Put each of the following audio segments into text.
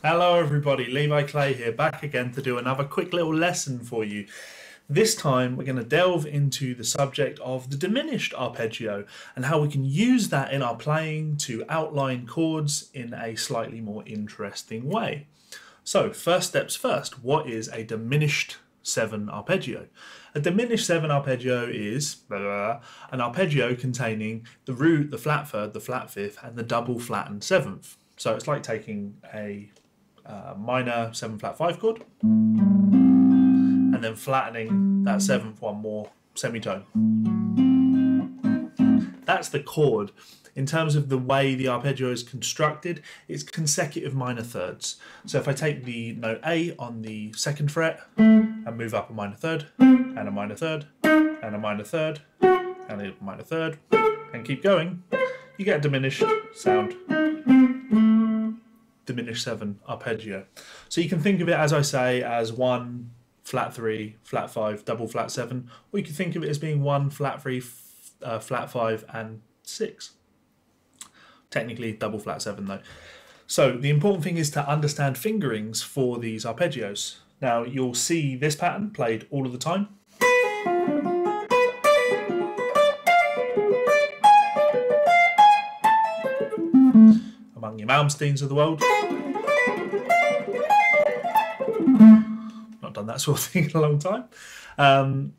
Hello everybody, Levi Clay here, back again to do another quick little lesson for you. This time we're going to delve into the subject of the diminished arpeggio and how we can use that in our playing to outline chords in a slightly more interesting way. So first steps first, what is a diminished 7 arpeggio? A diminished 7 arpeggio is an arpeggio containing the root, the flat third, the flat fifth and the double flattened 7th. So it's like taking a minor 7 flat 5 chord and then flattening that 7th one more semitone. That's the chord. In terms of the way the arpeggio is constructed, it's consecutive minor thirds. So if I take the note A on the 2nd fret and move up a minor third and a minor third and a minor third and a minor third and keep going, you get a diminished sound. Diminished 7 arpeggio. So you can think of it, as I say, as 1 flat 3, flat 5, double flat 7, or you can think of it as being 1 flat 3, flat 5 and 6. Technically double flat 7 though. So the important thing is to understand fingerings for these arpeggios. Now you'll see this pattern played all of the time. Among your Malmsteens of the world. Not done that sort of thing in a long time.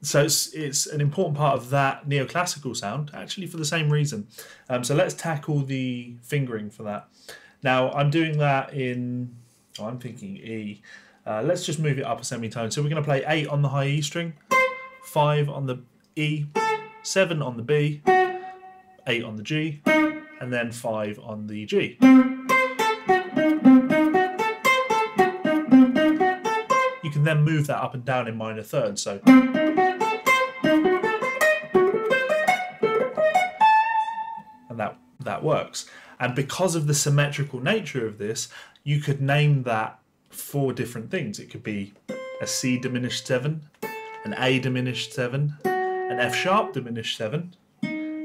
So it's an important part of that neoclassical sound, actually for the same reason. So let's tackle the fingering for that. Now I'm doing that in, I'm thinking E. Let's just move it up a semitone. So we're going to play 8 on the high E string, 5 on the E, 7 on the B, 8 on the G, and then 5 on the G. You can then move that up and down in minor thirds. So and that works. And because of the symmetrical nature of this, you could name that 4 different things. It could be a C diminished 7, an A diminished 7, an F sharp diminished 7,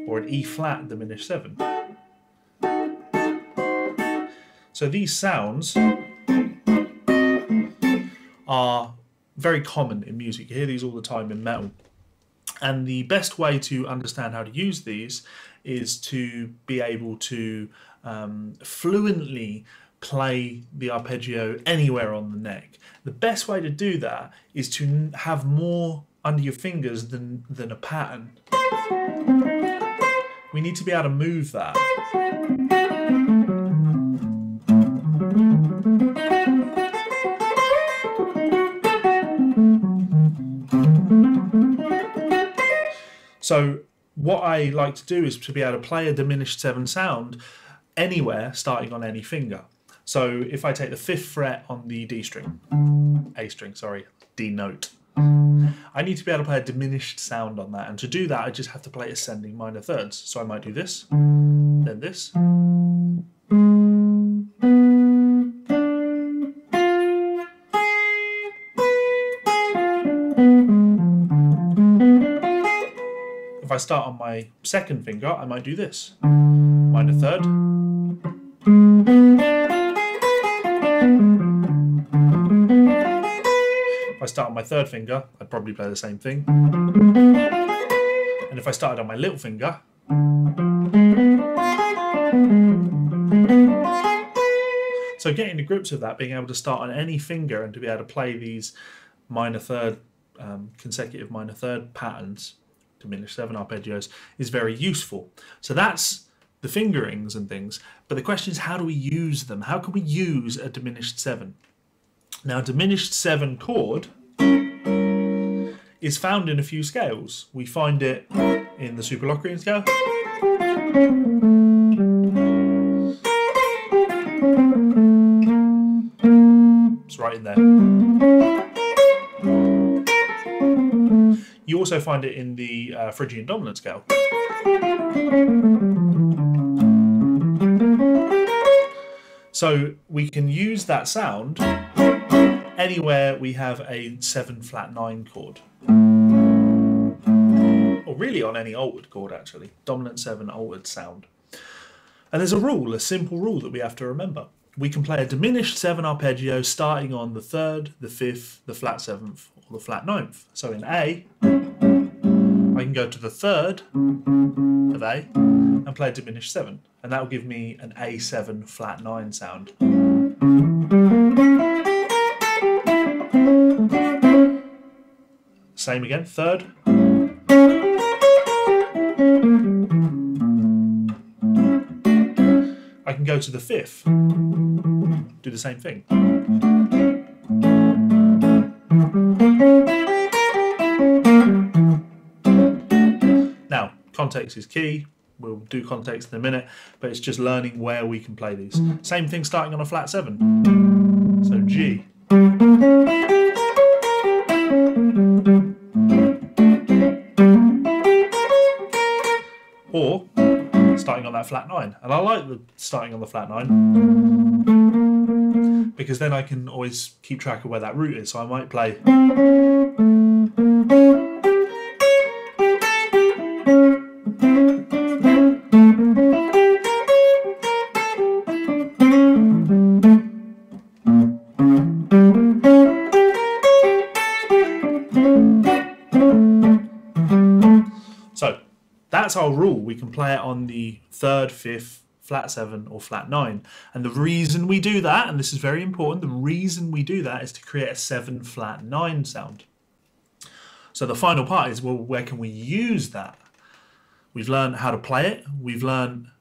or an E flat diminished 7. So these sounds are very common in music. You hear these all the time in metal. And the best way to understand how to use these is to be able to fluently play the arpeggio anywhere on the neck. The best way to do that is to have more under your fingers than a pattern. We need to be able to move that. So what I like to do is to be able to play a diminished 7 sound anywhere starting on any finger. So if I take the 5th fret on the D string, D note, I need to be able to play a diminished sound on that. And to do that, I just have to play ascending minor thirds. So I might do this, then this. If I start on my 2nd finger, I might do this. Minor third. If I start on my 3rd finger, I'd probably play the same thing. And if I started on my little finger, so getting the grips of that, being able to start on any finger and to be able to play these minor third, consecutive minor third patterns, diminished 7 arpeggios, is very useful. So that's the fingerings and things, but the question is, how do we use them? How can we use a diminished 7? Now, a diminished 7 chord is found in a few scales. We find it in the Superlocrian scale, it's right in there. You also find it in the Phrygian dominant scale. So we can use that sound anywhere we have a 7 flat 9 chord. Or really on any altered chord actually. Dominant 7 altered sound. And there's a rule, a simple rule that we have to remember. we can play a diminished 7 arpeggio starting on the 3rd, the 5th, the flat 7th, or the flat 9th. So in A, I can go to the 3rd of A and play a diminished 7, and that will give me an A7 flat 9 sound. Same again, 3rd. I can go to the 5th, do the same thing. Now, context is key. We'll do context in a minute, but it's just learning where we can play these. Same thing starting on a flat 7. So G. Or starting on that flat 9. And I like the starting on the flat 9 because then I can always keep track of where that root is. So I might play that's our rule. We can play it on the 3rd, 5th, flat 7 or flat 9. And the reason we do that, and this is very important, the reason we do that is to create a 7 flat 9 sound. So the final part is, well, where can we use that? We've learned how to play it. We've learned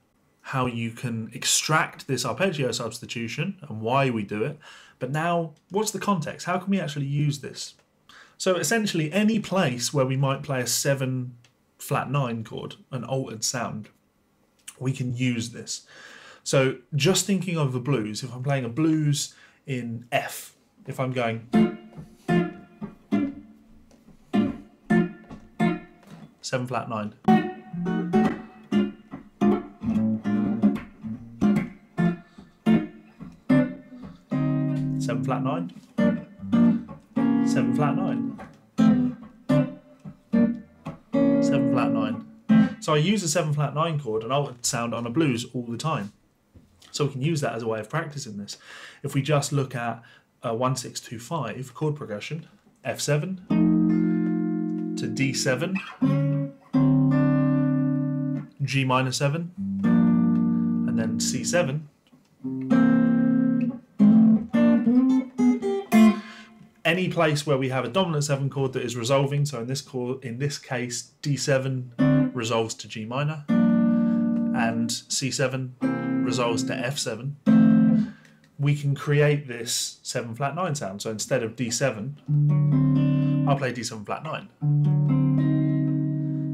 how you can extract this arpeggio substitution and why we do it. But now, what's the context? How can we actually use this? So essentially, any place where we might play a 7 flat 9 chord, an altered sound, we can use this. So just thinking of the blues, if I'm playing a blues in F, if I'm going 7 flat 9, seven flat 9, 7 flat 9, 7 flat 9. So I use a 7 flat 9 chord, an altered sound on a blues all the time. So we can use that as a way of practicing this. If we just look at a 1-6-2-5 chord progression, F7 to D7, G minor 7, and then C7. Any place where we have a dominant 7 chord that is resolving, so in this case D7 resolves to G minor and C7 resolves to F7, we can create this 7 flat 9 sound. So instead of D7, I'll play D7 flat 9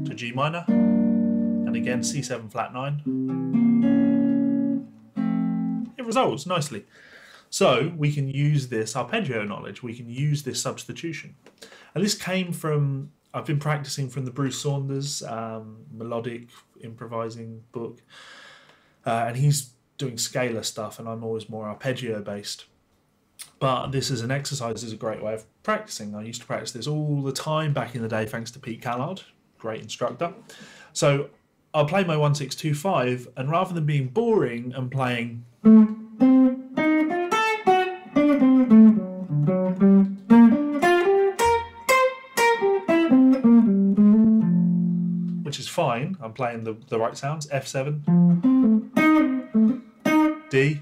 to G minor and again C7 flat 9. It resolves nicely. So we can use this arpeggio knowledge, we can use this substitution. And this came from, I've been practicing from the Bruce Saunders melodic improvising book. And he's doing scalar stuff and I'm always more arpeggio based. But this as an exercise is a great way of practicing. I used to practice this all the time back in the day thanks to Pete Callard, great instructor. So I'll play my 1-6-2-5 and rather than being boring and playing which is fine, I'm playing the right sounds, F7, D,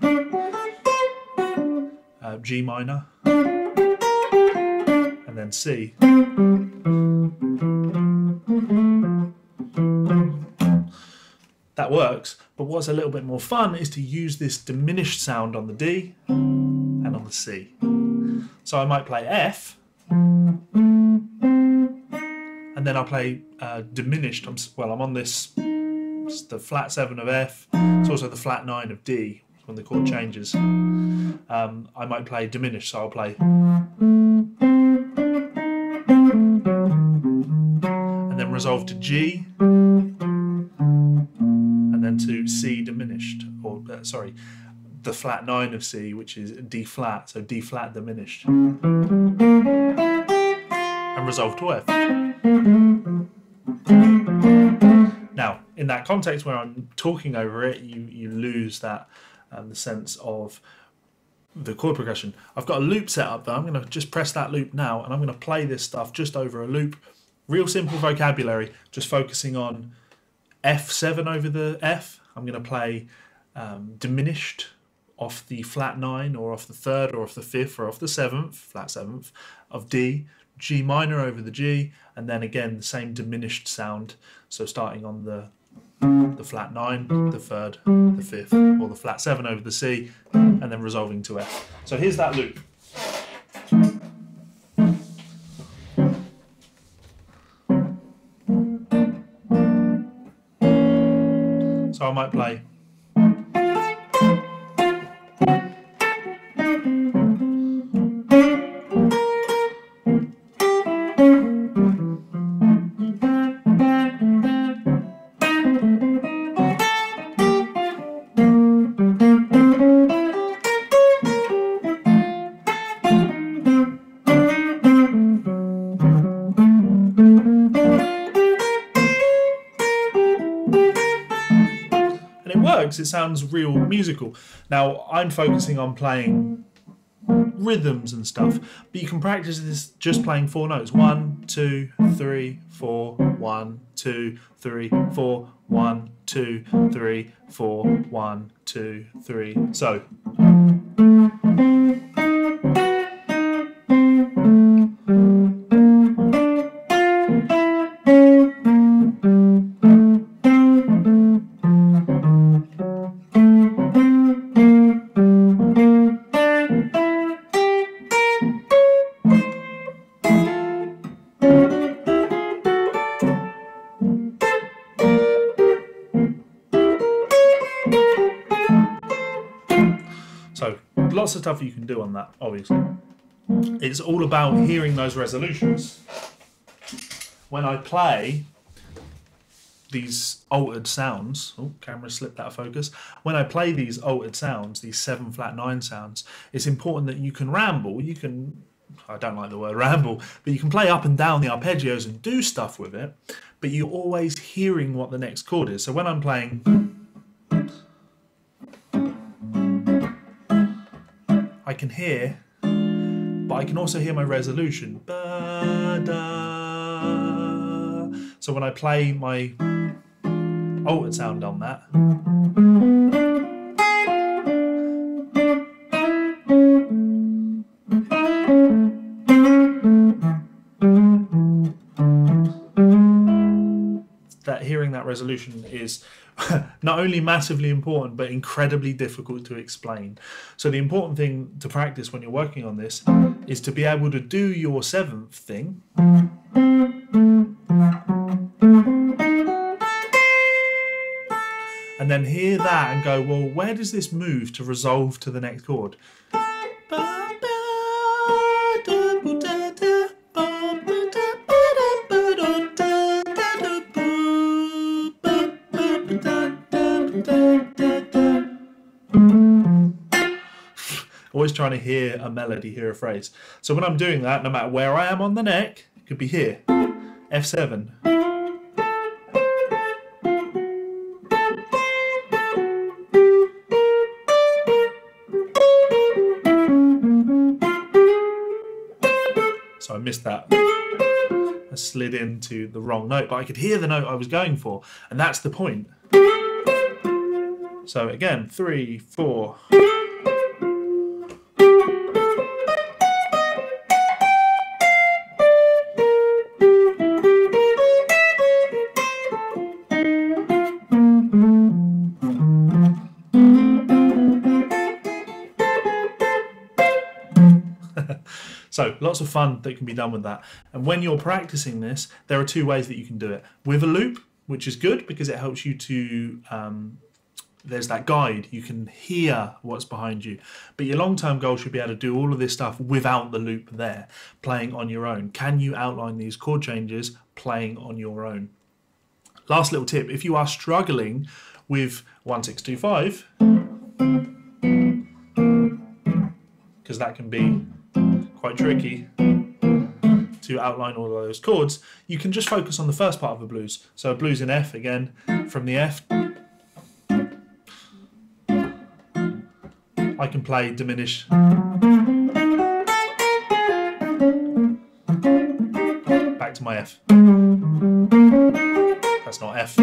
G minor, and then C. That works, but what's a little bit more fun is to use this diminished sound on the D and on the C. So I might play F, and then I'll play diminished. I'm on this, it's the flat 7 of F, it's also the flat 9 of D when the chord changes. I might play diminished, so I'll play and then resolve to G and then to C diminished, or sorry, the flat 9 of C, which is D flat, so D flat diminished, and resolve to F. Now, in that context where I'm talking over it, you lose that the sense of the chord progression. I've got a loop set up though. I'm going to just press that loop now, and I'm going to play this stuff just over a loop. Real simple vocabulary, just focusing on F7 over the F. I'm going to play Diminished off the flat 9, or off the 3rd, or off the 5th, or off the 7th, flat 7th of D, G minor over the G, and then again the same diminished sound. So starting on the flat 9, the 3rd, the 5th, or the flat 7 over the C, and then resolving to F. So here's that loop. So I might play. It sounds real musical. Now I'm focusing on playing rhythms and stuff, but you can practice this just playing 4 notes: 1, 2, 3, 4, 1, 2, 3, 4, 1, 2, 3, 4, 1, 2, 3. So lots of stuff you can do on that, obviously. It's all about hearing those resolutions. When I play these altered sounds, oh, camera slipped out of focus. When I play these altered sounds, these 7 flat 9 sounds, it's important that you can ramble. You can, I don't like the word ramble, but you can play up and down the arpeggios and do stuff with it, but you're always hearing what the next chord is. So when I'm playing, I can hear, but I can also hear my resolution. Ba-da. So when I play my altered sound on that, hearing that resolution is not only massively important, but incredibly difficult to explain. So the important thing to practice when you're working on this is to be able to do your 7th thing, and then hear that and go, well, where does this move to resolve to the next chord? Always trying to hear a melody, hear a phrase. So when I'm doing that, no matter where I am on the neck, it could be here, F7. So I missed that. I slid into the wrong note, but I could hear the note I was going for, and that's the point. So again, 3, 4. So lots of fun that can be done with that. And when you're practicing this, there are 2 ways that you can do it. With a loop, which is good because it helps you to, there's that guide, you can hear what's behind you. But your long-term goal should be able to do all of this stuff without the loop there, playing on your own. Can you outline these chord changes playing on your own? Last little tip, if you are struggling with 1625, because that can be quite tricky to outline all of those chords, you can just focus on the first part of a blues. So a blues in F, again, from the F, I I can play diminished. Back to my F. That's not F.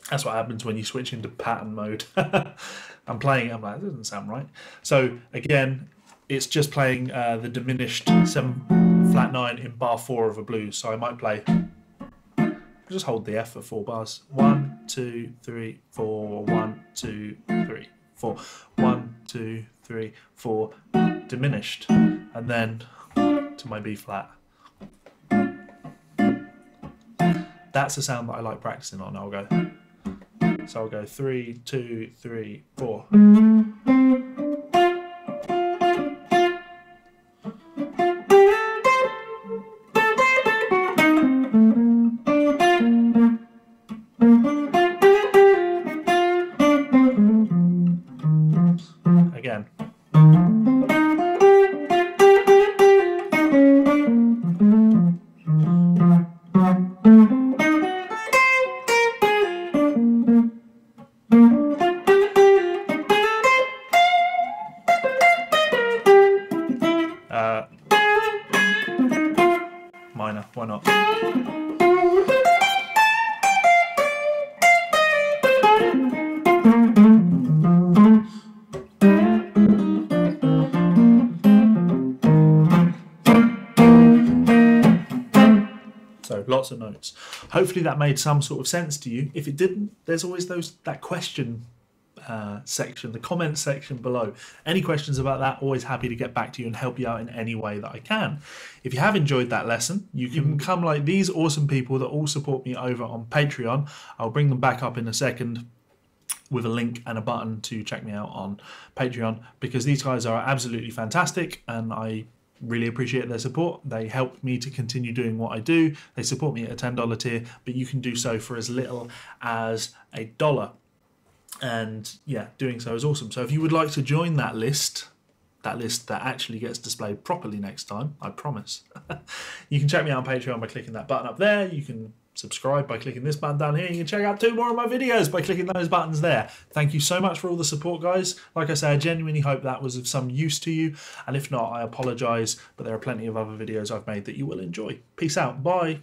That's what happens when you switch into pattern mode. I'm playing it, I'm like, that doesn't sound right. So again, it's just playing the diminished 7 flat 9 in bar 4 of a blues. So I might play, just hold the F for 4 bars. 1, 2, 3, 4, 1, 2, 3, 4, 1, 2, 3, 4, diminished, and then to my B flat. That's the sound that I like practicing on. I'll go 3, 2, 3, 4. Again. Minor, why not? So lots of notes. Hopefully that made some sort of sense to you. If it didn't, there's always that question section, the comment section below. Any questions about that, always happy to get back to you and help you out in any way that I can. If you have enjoyed that lesson, you can become like these awesome people that all support me over on Patreon. I'll bring them back up in a second with a link and a button to check me out on Patreon, because these guys are absolutely fantastic and I really appreciate their support. They help me to continue doing what I do. They support me at a $10 tier, but you can do so for as little as $1. And yeah, doing so is awesome. So if you would like to join that list that actually gets displayed properly next time, I promise, you can check me out on Patreon by clicking that button up there. You can subscribe by clicking this button down here. You can check out 2 more of my videos by clicking those buttons there. Thank you so much for all the support, guys. Like I say, I genuinely hope that was of some use to you. And if not, I apologize, but there are plenty of other videos I've made that you will enjoy. Peace out. Bye.